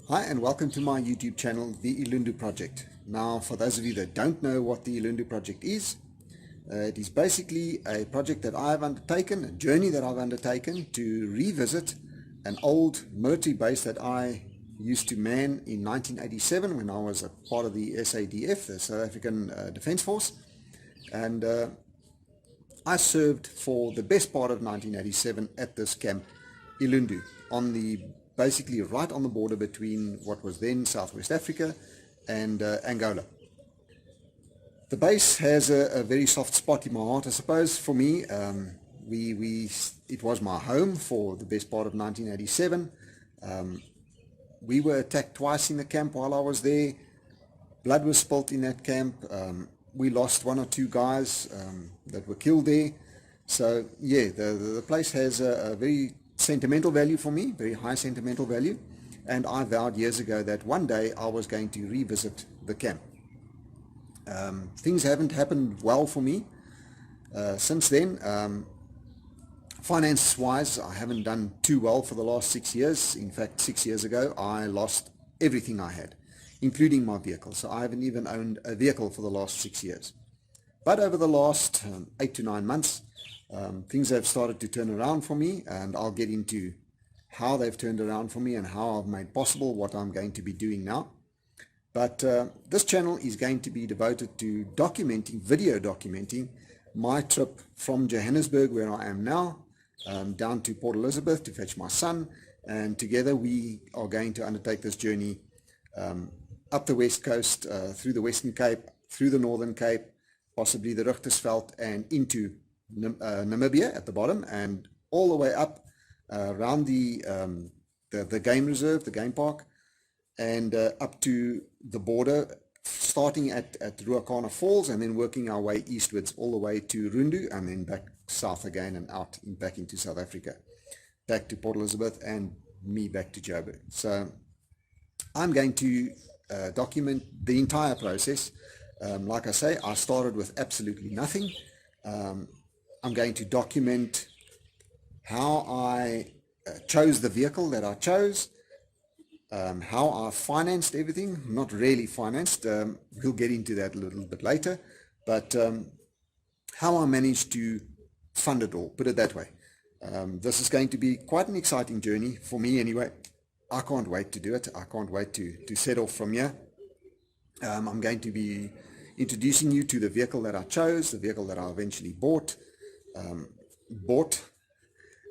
Hi and welcome to my YouTube channel, the Elundu Project. Now, for those of you that don't know what the Elundu Project is, it is basically a project that I've undertaken, a journey that I've undertaken to revisit an old military base that I used to man in 1987 when I was a part of the SADF, the South African Defence Force. And I served for the best part of 1987 at this camp, Elundu, on the basically right on the border between what was then Southwest Africa and Angola. The base has a very soft spot in my heart, I suppose, for me. It was my home for the best part of 1987. We were attacked twice in the camp while I was there. Blood was spilt in that camp. We lost one or two guys that were killed there. So yeah, the place has a very sentimental value for me, very high sentimental value, and I vowed years ago that one day I was going to revisit the camp. Things haven't happened well for me since then. Finance wise, I haven't done too well for the last 6 years. In fact, 6 years ago I lost everything I had, including my vehicle, so I haven't even owned a vehicle for the last 6 years. But over the last 8 to 9 months, things have started to turn around for me, and I'll get into how they've turned around for me and how I've made possible what I'm going to be doing now. But this channel is going to be devoted to video documenting my trip from Johannesburg, where I am now, down to Port Elizabeth to fetch my son, and together we are going to undertake this journey up the west coast, through the Western Cape, through the Northern Cape, possibly the Richtersveld, and into Namibia at the bottom, and all the way up around the game reserve, the game park, and up to the border, starting at Ruacana Falls and then working our way eastwards all the way to Rundu, and then back south again and out back into South Africa, back to Port Elizabeth, and me back to Joburg. So I'm going to document the entire process. Like I say, I started with absolutely nothing. I'm going to document how I chose the vehicle that I chose, how I financed everything, not really financed, we'll get into that a little bit later, but how I managed to fund it all, put it that way. This is going to be quite an exciting journey for me anyway. I can't wait to do it. I can't wait to set off from here. I'm going to be introducing you to the vehicle that I chose, the vehicle that I eventually bought,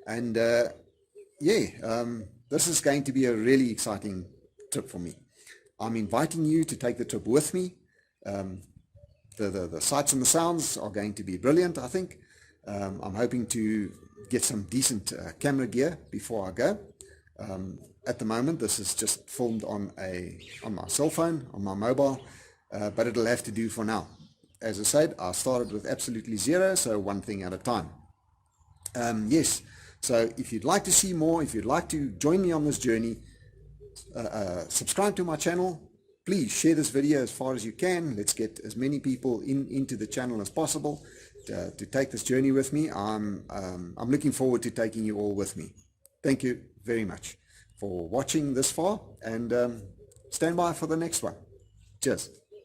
and this is going to be a really exciting trip for me. I'm inviting you to take the trip with me. The sights and the sounds are going to be brilliant, I think. I'm hoping to get some decent camera gear before I go. At the moment, this is just filmed on my cell phone, on my mobile, but it'll have to do for now. As I said, I started with absolutely zero, so one thing at a time. Yes, so if you'd like to see more, if you'd like to join me on this journey, subscribe to my channel. Please share this video as far as you can. Let's get as many people into the channel as possible to take this journey with me. I'm looking forward to taking you all with me. Thank you very much for watching this far, and stand by for the next one. Cheers.